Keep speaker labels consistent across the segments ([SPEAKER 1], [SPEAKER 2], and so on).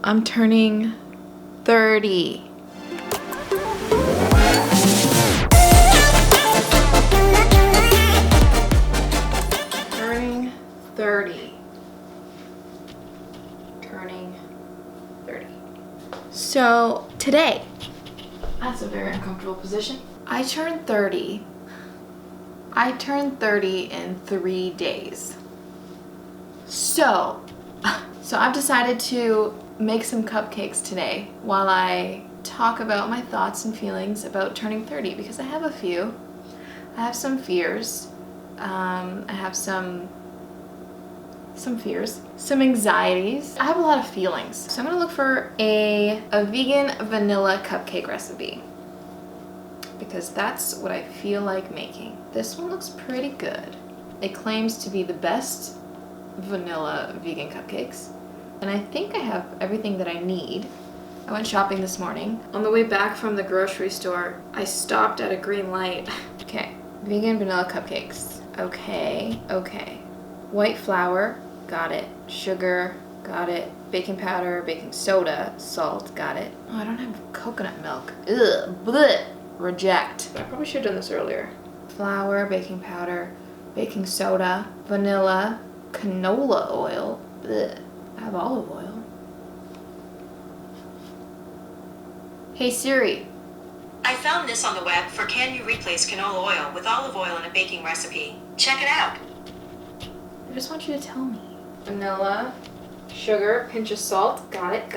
[SPEAKER 1] I'm turning 30. Turning 30. Turning 30. So today, that's a very uncomfortable position. I turned 30. I turned 30 in 3 days. So I've decided to make some cupcakes today while I talk about my thoughts and feelings about turning 30, because I have a few. I have some fears. I have some fears, some anxieties. I have a lot of feelings. So I'm gonna look for a vegan vanilla cupcake recipe, because that's what I feel like making. This one looks pretty good. It claims to be the best vanilla vegan cupcakes, and I think I have everything that I need. I went shopping this morning. On the way back from the grocery store, I stopped at a green light. Okay, vegan vanilla cupcakes. Okay. White flour, got it. Sugar, got it. Baking powder, baking soda, salt, got it. Oh, I don't have coconut milk. Ugh, bleh. Reject. I probably should have done this earlier. Flour, baking powder, baking soda, vanilla, canola oil. Bleh. I have olive oil. Hey Siri.
[SPEAKER 2] I found this on the web for can you replace canola oil with olive oil in a baking recipe. Check it out.
[SPEAKER 1] I just want you to tell me. Vanilla, sugar, pinch of salt. Got it.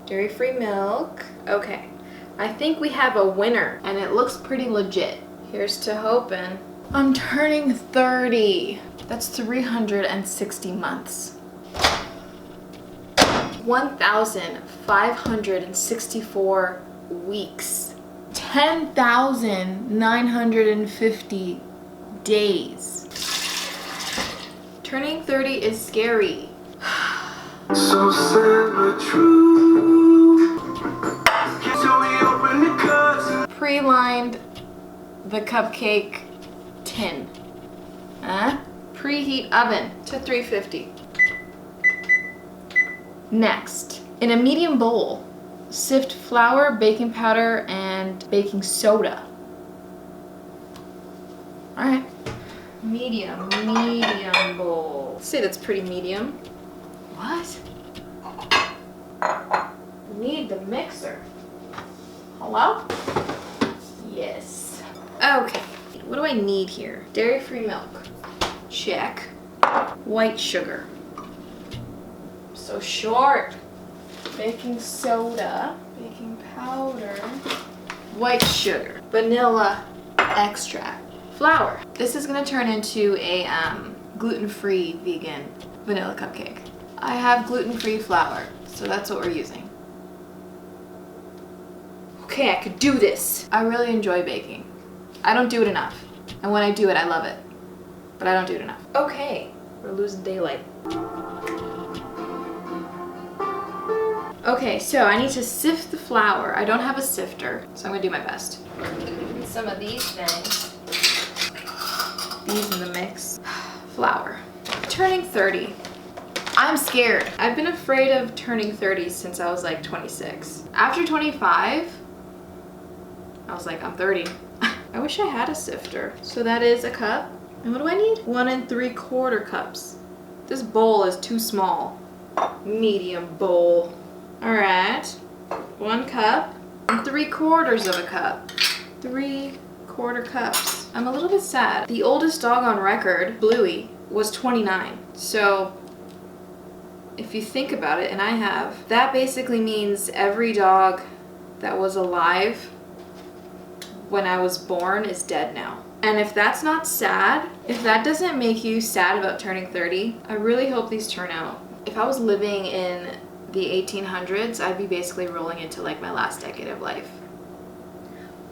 [SPEAKER 1] Dairy-free milk. Okay. I think we have a winner, and it looks pretty legit. Here's to hoping. I'm turning 30. That's 360 months. 1,564 weeks. 10,950 days. Turning 30 is scary.
[SPEAKER 3] So sad but true. So we open the curtains.
[SPEAKER 1] Pre-lined the cupcake tin. Preheat oven to 350. Next, in a medium bowl, sift flour, baking powder, and baking soda. All right. Medium bowl. Let's say that's pretty medium. What? Need the mixer. Hello? Yes. Okay. What do I need here? Dairy-free milk. Check. White sugar. So short. Baking soda. Baking powder. White sugar. Vanilla extract. Flour. This is gonna turn into a gluten-free vegan vanilla cupcake. I have gluten-free flour, so that's what we're using. Okay, I could do this. I really enjoy baking. I don't do it enough. And when I do it, I love it. But I don't do it enough. Okay, we're losing daylight. Okay, so I need to sift the flour. I don't have a sifter, so I'm gonna do my best. Some of these things. These in the mix. Flour. Turning 30. I'm scared. I've been afraid of turning 30 since I was like 26. After 25, I was like, I'm 30. I wish I had a sifter. So that is a cup. And what do I need? 1 3/4 cups. This bowl is too small. Medium bowl. All right. 1 cup and 3/4 of a cup. 3/4 cups. I'm a little bit sad. The oldest dog on record, Bluey, was 29. So if you think about it, and I have, that basically means every dog that was alive when I was born is dead now. And if that's not sad, if that doesn't make you sad about turning 30, I really hope these turn out. If I was living in the 1800s, I'd be basically rolling into like my last decade of life.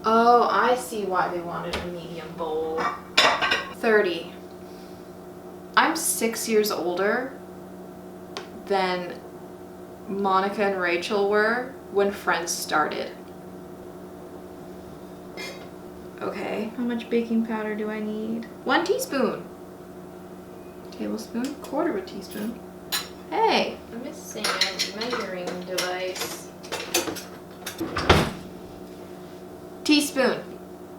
[SPEAKER 1] Oh, I see why they wanted a medium bowl. 30. I'm 6 years older than Monica and Rachel were when Friends started. Okay, how much baking powder do I need? 1 teaspoon. Tablespoon, 1/4 teaspoon. Hey, I'm missing a measuring Teaspoon.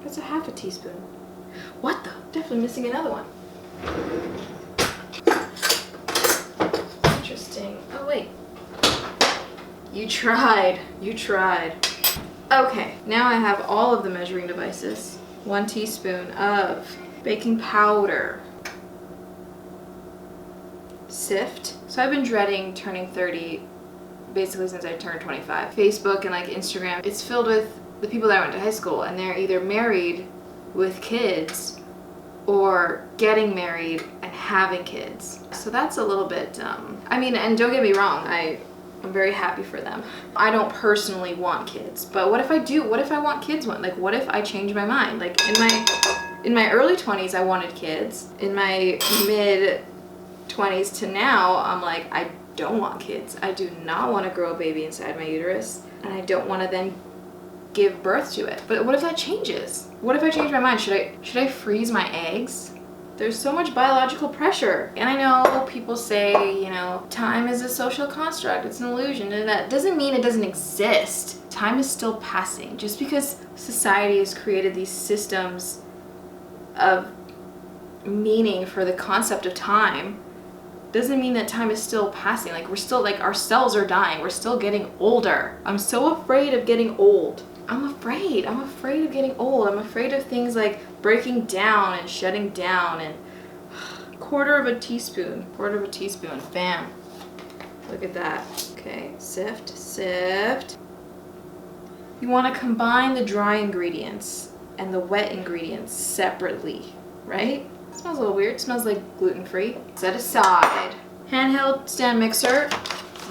[SPEAKER 1] That's a half a teaspoon. What the? Definitely missing another one. Interesting. Oh wait. You tried. You tried. Okay, now I have all of the measuring devices. 1 teaspoon of baking powder. Sift. So I've been dreading turning 30 basically since I turned 25. Facebook and like Instagram, it's filled with the people that I went to high school, and they're either married with kids or getting married and having kids. So that's a little bit, I mean, and don't get me wrong, I'm very happy for them. I don't personally want kids, but what if I do? What if I want kids one? Like, what if I change my mind? Like in my early 20s, I wanted kids. In my mid 20s to now, I'm like, I don't want kids. I do not want to grow a baby inside my uterus, and I don't want to then give birth to it. But what if that changes? What if I change my mind? Should I freeze my eggs? There's so much biological pressure. And I know people say, you know, time is a social construct, it's an illusion, and that doesn't mean it doesn't exist. Time is still passing. Just because society has created these systems of meaning for the concept of time doesn't mean that time is still passing. Like, we're still, like, our cells are dying. We're still getting older. I'm so afraid of getting old. I'm afraid of getting old. I'm afraid of things like breaking down and shutting down. And quarter of a teaspoon, bam. Look at that. Okay, sift. You want to combine the dry ingredients and the wet ingredients separately, right? It smells a little weird. It smells like gluten-free. Set aside. Handheld stand mixer,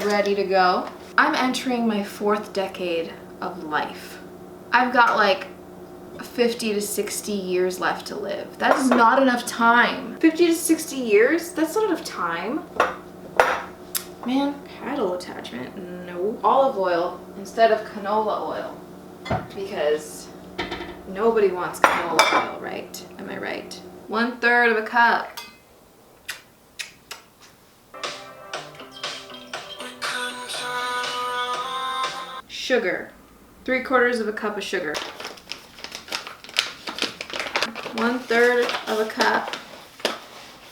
[SPEAKER 1] ready to go. I'm entering my 4th decade of life. I've got like 50 to 60 years left to live. That is not enough time. 50 to 60 years? That's not enough time. Man, paddle attachment, no. Olive oil instead of canola oil, because nobody wants canola oil, right? Am I right? 1/3 of a cup. Sugar. 3/4 of a cup of sugar. 1/3 of a cup,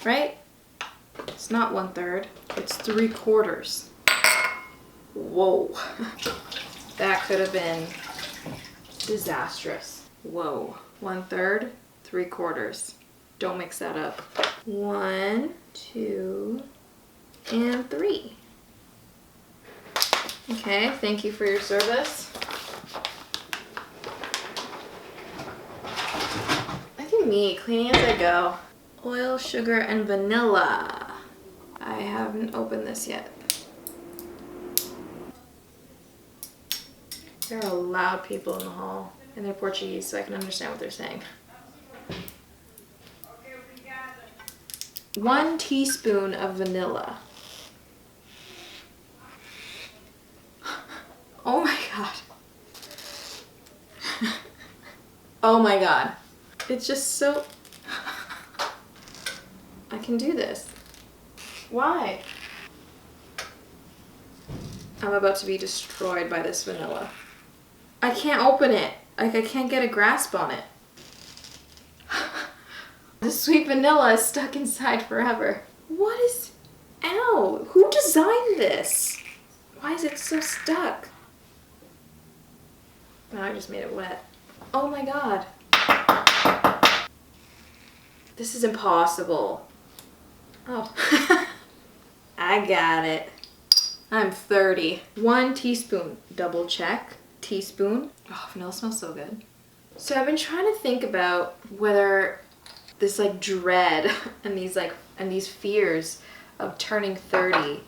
[SPEAKER 1] right? It's not 1/3, it's 3/4. Whoa. That could have been disastrous. Whoa. 1/3, 3/4. Don't mix that up. 1, 2, and 3. Okay, thank you for your service. Me cleaning as I go. Oil, sugar, and vanilla. I haven't opened this yet. There are loud people in the hall, and they're Portuguese, so I can understand what they're saying. 1 teaspoon of vanilla. Oh my god. Oh my god. It's just so... I can do this. Why? I'm about to be destroyed by this vanilla. I can't open it. Like, I can't get a grasp on it. The sweet vanilla is stuck inside forever. What is... Ow! Who designed this? Why is it so stuck? Oh, I just made it wet. Oh my god. This is impossible. Oh. I got it. I'm 30. 1 teaspoon. Double check. Teaspoon. Oh, vanilla smells so good. So I've been trying to think about whether this like dread and these fears of turning 30,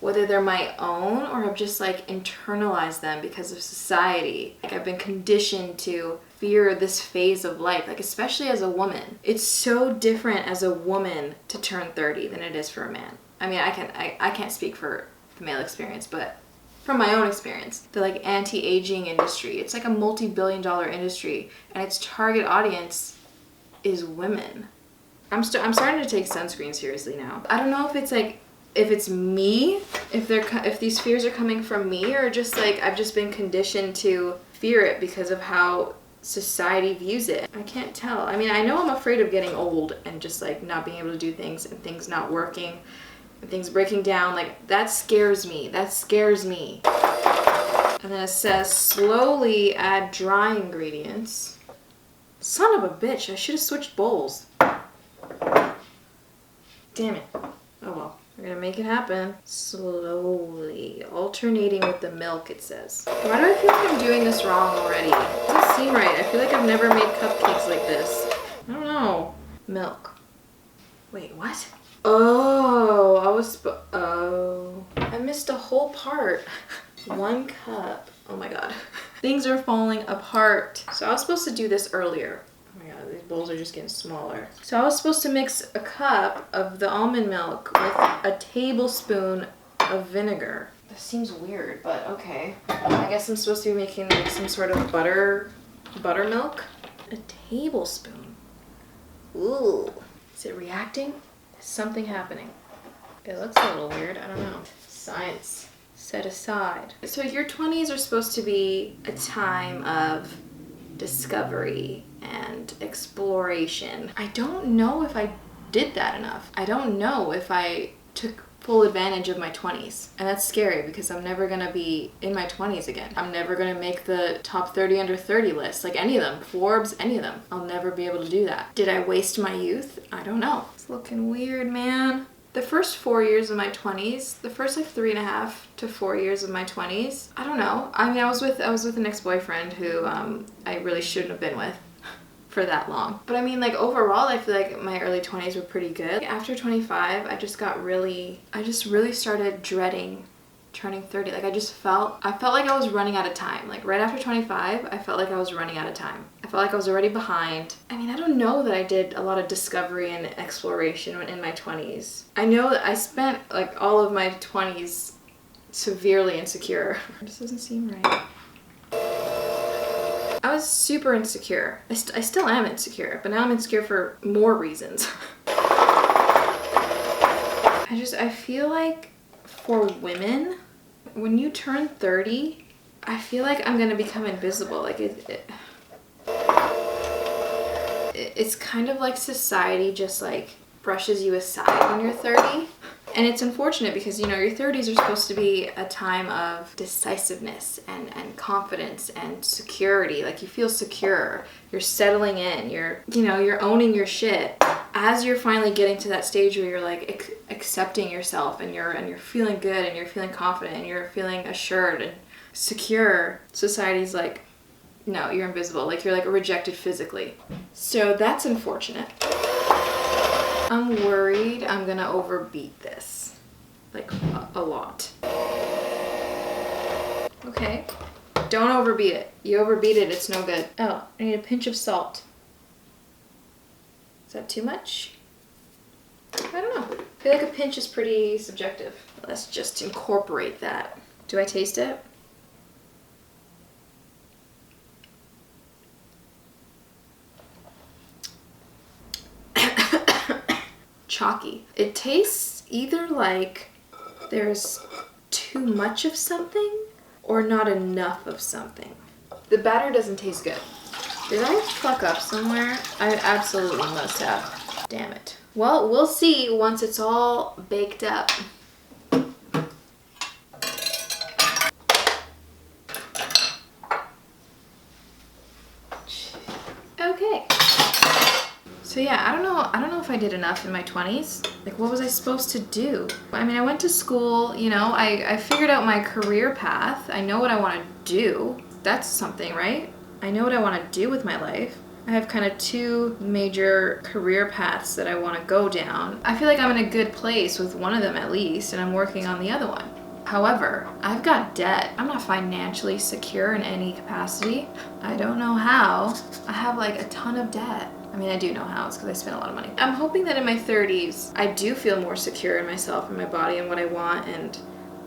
[SPEAKER 1] whether they're my own or I've just like internalized them because of society. Like, I've been conditioned to fear this phase of life, like especially as a woman. It's so different as a woman to turn 30 than it is for a man. I mean, I can't speak for the male experience, but from my own experience, the like anti-aging industry, it's like a multi-billion-dollar industry, and its target audience is women. I'm starting to take sunscreen seriously now. I don't know if it's like, if it's me, if these fears are coming from me, or just like I've just been conditioned to fear it because of how society views it. I can't tell. I mean, I know I'm afraid of getting old and just like not being able to do things and things not working and things breaking down. Like, that scares me. That scares me. And then it says slowly add dry ingredients. Son of a bitch, I should have switched bowls. Damn it. Oh well, we're gonna make it happen. Slowly, alternating with the milk, it says. Why do I feel like I'm doing this wrong already? It doesn't seem right. I feel like I've never made cupcakes like this. I don't know. Milk. Wait, what? Oh, I missed a whole part. 1 cup. Oh my god. Things are falling apart. So I was supposed to do this earlier. Oh my god, these bowls are just getting smaller. So I was supposed to mix a cup of the almond milk with a tablespoon of vinegar. That seems weird, but okay. I guess I'm supposed to be making like some sort of buttermilk. A tablespoon. Ooh. Is it reacting? Is something happening? It looks a little weird. I don't know. Science. Set aside. So your 20s are supposed to be a time of discovery and exploration. I don't know if I did that enough. I don't know if I took full advantage of my 20s. And that's scary because I'm never gonna be in my 20s again. I'm never gonna make the top 30 under 30 list, like any of them, Forbes, any of them. I'll never be able to do that. Did I waste my youth? I don't know. It's looking weird, man. The first 4 years of my 20s, the first like 3.5 to 4 years of my 20s, I don't know. I mean, I was with an ex-boyfriend who I really shouldn't have been with for that long. But I mean, like overall, I feel like my early 20s were pretty good. After 25, I just really started dreading turning 30. Like I felt like I was running out of time. Like right after 25, I felt like I was running out of time. I felt like I was already behind. I mean, I don't know that I did a lot of discovery and exploration in my 20s. I know that I spent like all of my 20s severely insecure. This doesn't seem right. I was super insecure. I still am insecure, but now I'm insecure for more reasons. I feel like for women, when you turn 30, I feel like I'm gonna become invisible. Like it's kind of like society just like brushes you aside when you're 30. And it's unfortunate because, you know, your 30s are supposed to be a time of decisiveness and confidence and security. Like you feel secure, you're settling in, you're owning your shit. As you're finally getting to that stage where you're like accepting yourself and you're feeling good and you're feeling confident and you're feeling assured and secure, society's like, no, you're invisible. Like you're like rejected physically. So that's unfortunate. I'm worried I'm gonna overbeat this, like a lot. Okay, don't overbeat it. You overbeat it, it's no good. Oh, I need a pinch of salt. Is that too much? I don't know. I feel like a pinch is pretty subjective. Let's just incorporate that. Do I taste it? Chalky. It tastes either like there's too much of something or not enough of something. The batter doesn't taste good. Did I fuck up somewhere? I absolutely must have. Damn it. Well, we'll see once it's all baked up. Okay. So yeah, I don't know if I did enough in my 20s. Like what was I supposed to do? I mean, I went to school, you know, I figured out my career path. I know what I want to do. That's something, right? I know what I want to do with my life. I have kind of 2 major career paths that I want to go down. I feel like I'm in a good place with one of them at least, and I'm working on the other one. However, I've got debt. I'm not financially secure in any capacity. I don't know how. I have like a ton of debt. I mean, I do know how. It's because I spent a lot of money. I'm hoping that in my 30s, I do feel more secure in myself and my body and what I want and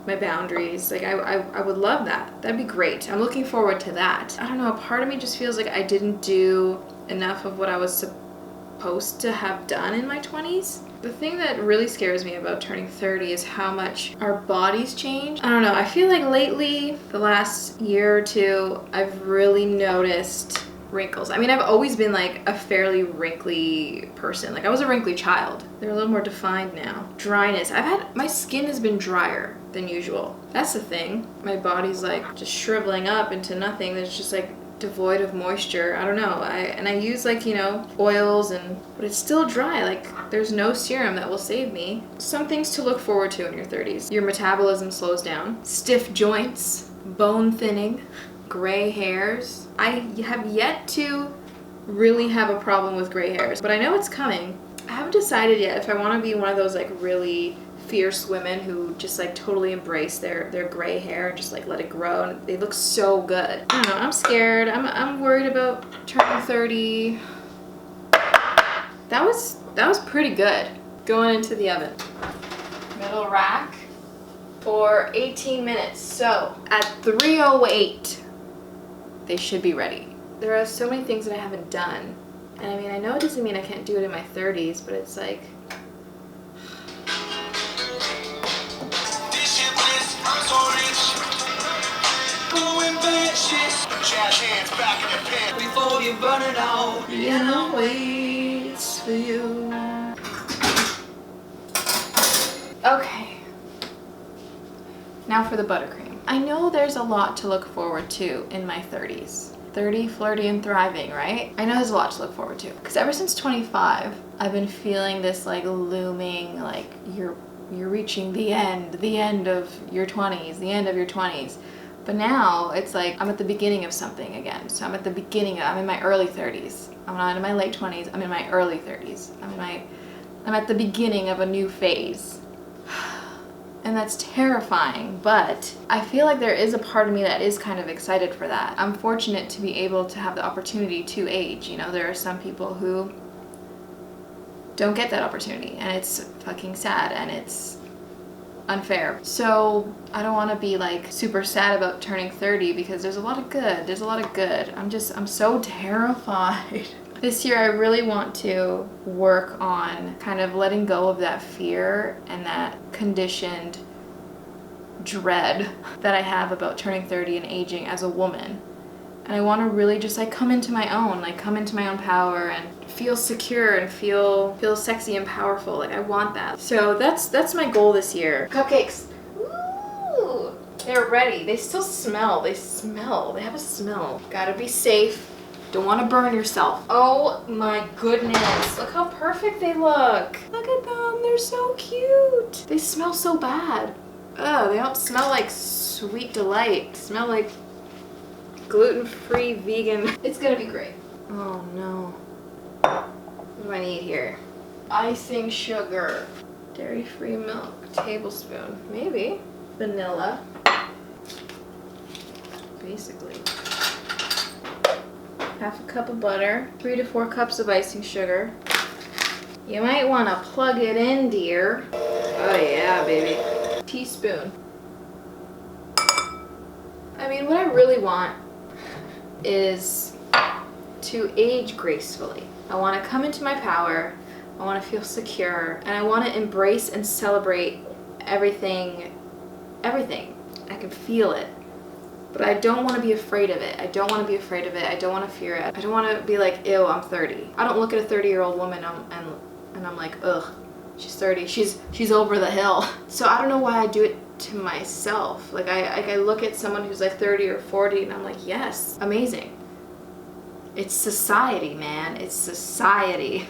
[SPEAKER 1] my boundaries. Like, I would love that. That'd be great. I'm looking forward to that. I don't know. A part of me just feels like I didn't do enough of what I was supposed to have done in my 20s. The thing that really scares me about turning 30 is how much our bodies change. I don't know. I feel like lately, the last year or 2, I've really noticed wrinkles. I mean, I've always been like a fairly wrinkly person. Like I was a wrinkly child. They're a little more defined now. Dryness. My skin has been drier than usual. That's the thing. My body's like just shriveling up into nothing. There's just like devoid of moisture. I don't know. I use like, you know, oils but it's still dry. Like there's no serum that will save me. Some things to look forward to in your 30s. Your metabolism slows down. Stiff joints, bone thinning, gray hairs. I have yet to really have a problem with gray hairs, but I know it's coming. I haven't decided yet if I want to be one of those like really fierce women who just like totally embrace their gray hair and just like let it grow, and they look so good. I don't know, I'm scared. I'm worried about turning 30. That was pretty good. Going into the oven. Middle rack for 18 minutes. So at 3:08 they should be ready. There are so many things that I haven't done. And I mean, I know it doesn't mean I can't do it in my 30s, but it's like,
[SPEAKER 3] before you burn it out.
[SPEAKER 1] Vienna waits for you. Okay. Now for the buttercream. I know there's a lot to look forward to in my 30s. 30, flirty, and thriving, right? I know there's a lot to look forward to. Because ever since 25, I've been feeling this like looming, like you're reaching the end of your 20s, the end of your 20s. But now it's like I'm at the beginning of something again. So I'm in my early 30s. I'm not in my late 20s, I'm in my early 30s. I'm at the beginning of a new phase. And that's terrifying, but I feel like there is a part of me that is kind of excited for that. I'm fortunate to be able to have the opportunity to age. You know, there are some people who don't get that opportunity, and it's fucking sad, and it's unfair. So I don't want to be like super sad about turning 30 because there's a lot of good. I'm so terrified. This year I really want to work on kind of letting go of that fear and that conditioned dread that I have about turning 30 and aging as a woman. And I want to really just like come into my own power and feel secure and feel sexy and powerful. Like I want that. So that's my goal this year. Cupcakes. Ooh, they're ready. They still smell. They have a smell. Gotta be safe. Don't want to burn yourself. Oh my goodness. Look how perfect they look. Look at them. They're so cute. They smell so bad. Ugh, they don't smell like sweet delight. They smell like gluten-free vegan. It's gonna be great. Oh no. What do I need here? Icing sugar. Dairy-free milk. Tablespoon. Maybe. Vanilla. Basically. Half a cup of butter, 3 to 4 cups of icing sugar. You might want to plug it in, dear. Oh yeah, baby. Teaspoon. I mean, what I really want is to age gracefully. I want to come into my power. I want to feel secure, and I want to embrace and celebrate everything. I can feel it. But I don't want to be afraid of it. I don't want to fear it. I don't want to be like, ew, I'm 30. I don't look at a 30-year-old woman and I'm like, ugh, she's 30. She's over the hill. So I don't know why I do it to myself. Like I look at someone who's like 30 or 40 and I'm like, yes, amazing. It's society, man. It's society.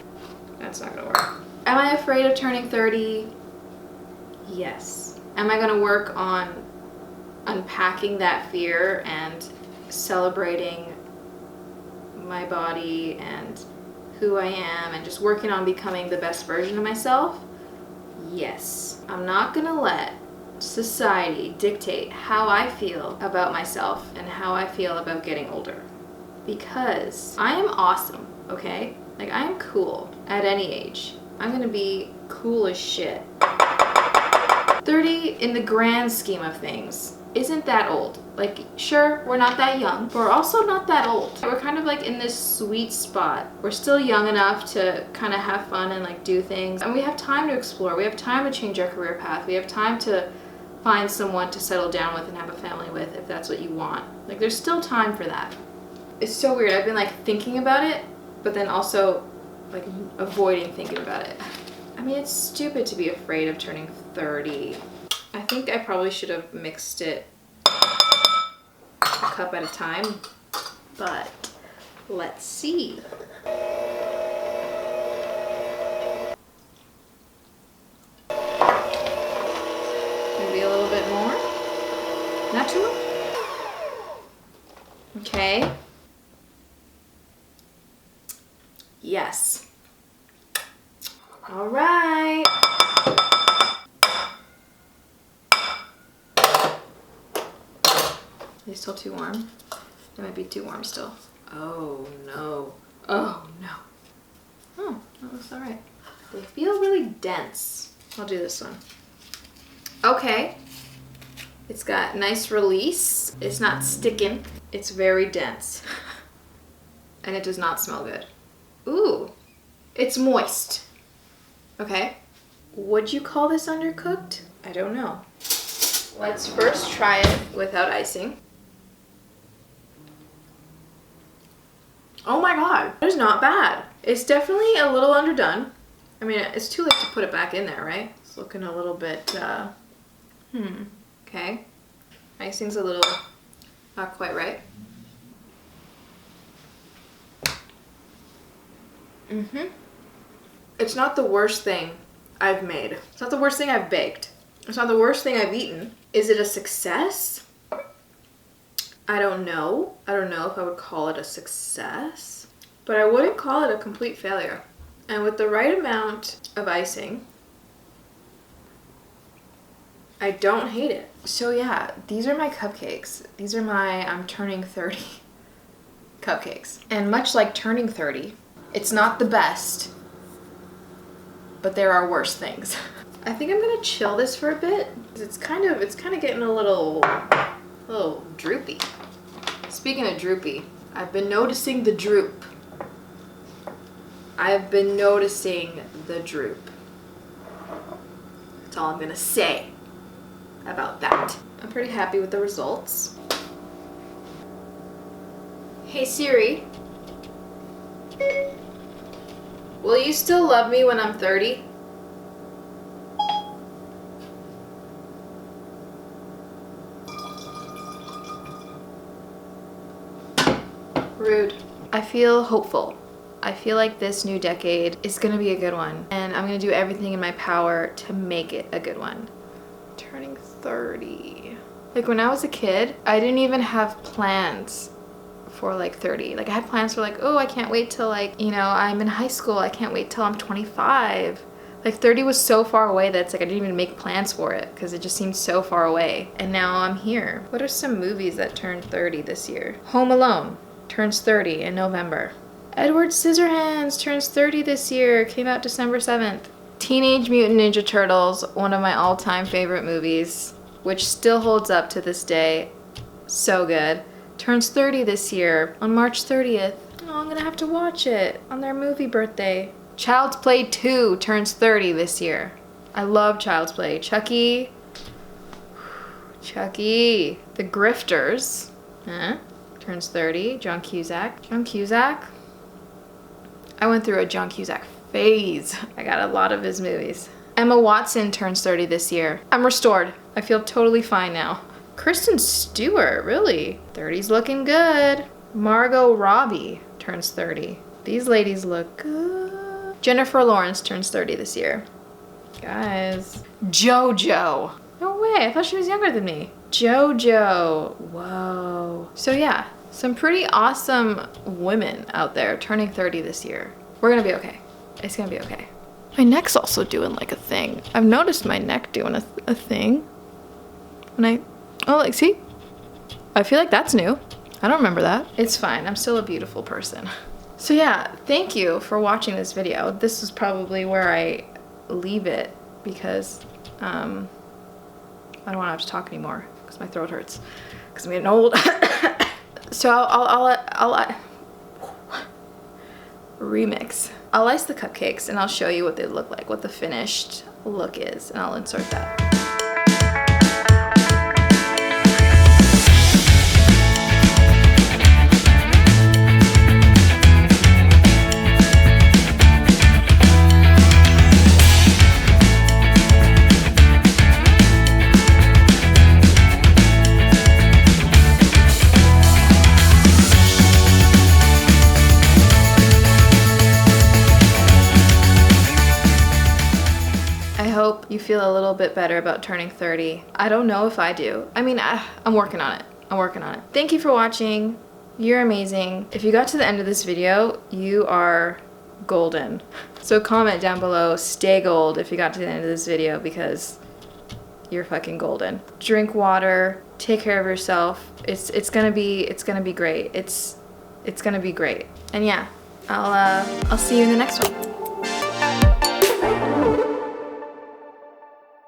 [SPEAKER 1] That's not gonna work. Am I afraid of turning 30? Yes. Am I gonna work on unpacking that fear and celebrating my body and who I am and just working on becoming the best version of myself? Yes. I'm not gonna let society dictate how I feel about myself and how I feel about getting older, because I am awesome, okay? Like I am cool at any age. I'm gonna be cool as shit. 30 in the grand scheme of things isn't that old. Like, sure, we're not that young, but we're also not that old. We're kind of like in this sweet spot. We're still young enough to kind of have fun and like do things. And we have time to explore. We have time to change our career path. We have time to find someone to settle down with and have a family with if that's what you want. Like, there's still time for that. It's so weird. I've been like thinking about it, but then also like avoiding thinking about it. I mean, it's stupid to be afraid of turning 30. I think I probably should have mixed it a cup at a time, but let's see. Maybe a little bit more. Not too much. Okay. Yes. All right. Are they still too warm? They might be too warm still. Oh no. Oh no. Oh, that looks all right. They feel really dense. I'll do this one. Okay. It's got nice release. It's not sticking. It's very dense. And it does not smell good. Ooh, it's moist. Okay. Would you call this undercooked? I don't know. Let's first try it without icing. Oh my god, that is not bad. It's definitely a little underdone. I mean, it's too late to put it back in there, right? It's looking a little bit, okay. Icing's a little not quite right. It's not the worst thing I've made. It's not the worst thing I've baked. It's not the worst thing I've eaten. Is it a success? I don't know. I don't know if I would call it a success, but I wouldn't call it a complete failure. And with the right amount of icing, I don't hate it. So yeah, these are my cupcakes. These are my I'm turning 30 cupcakes. And much like turning 30, it's not the best, but there are worse things. I think I'm gonna chill this for a bit. It's kind of getting a little droopy. Speaking of droopy, I've been noticing the droop. I've been noticing the droop. That's all I'm gonna say about that. I'm pretty happy with the results. Hey Siri, will you still love me when I'm 30? Rude. I feel hopeful. I feel like this new decade is gonna be a good one, and I'm gonna do everything in my power to make it a good one. Turning 30. Like when I was a kid, I didn't even have plans for like 30. Like I had plans for like, oh, I can't wait till like, you know, I'm in high school. I can't wait till I'm 25. Like 30 was so far away that it's like I didn't even make plans for it because it just seemed so far away. And now I'm here. What are some movies that turned 30 this year? Home Alone turns 30 in November. Edward Scissorhands turns 30 this year. Came out December 7th. Teenage Mutant Ninja Turtles, one of my all-time favorite movies, which still holds up to this day. So good. Turns 30 this year on March 30th. Oh, I'm gonna have to watch it on their movie birthday. Child's Play 2 turns 30 this year. I love Child's Play. Chucky. The Grifters. Turns 30. John Cusack. I went through a John Cusack phase. I got a lot of his movies. Emma Watson turns 30 this year. I'm restored. I feel totally fine now. Kristen Stewart, really? 30's looking good. Margot Robbie turns 30. These ladies look good. Jennifer Lawrence turns 30 this year. Guys. JoJo. No way, I thought she was younger than me. JoJo. Whoa. So yeah, some pretty awesome women out there turning 30 this year. We're gonna be okay. It's gonna be okay. My neck's also doing like a thing. I've noticed my neck doing a thing. When like, see? I feel like that's new. I don't remember that. It's fine, I'm still a beautiful person. So yeah, thank you for watching this video. This is probably where I leave it because I don't want to have to talk anymore because my throat hurts because I'm getting old. So I'll remix. I'll ice the cupcakes and I'll show you what they look like, what the finished look is, and I'll insert that. feel a little bit better about turning 30. I don't know if I do. I mean, I'm working on it. I'm working on it. Thank you for watching. You're amazing. If you got to the end of this video, you are golden. So comment down below, stay gold, if you got to the end of this video, because you're fucking golden. Drink water, take care of yourself. It's gonna be great. It's gonna be great. And yeah, I'll see you in the next one.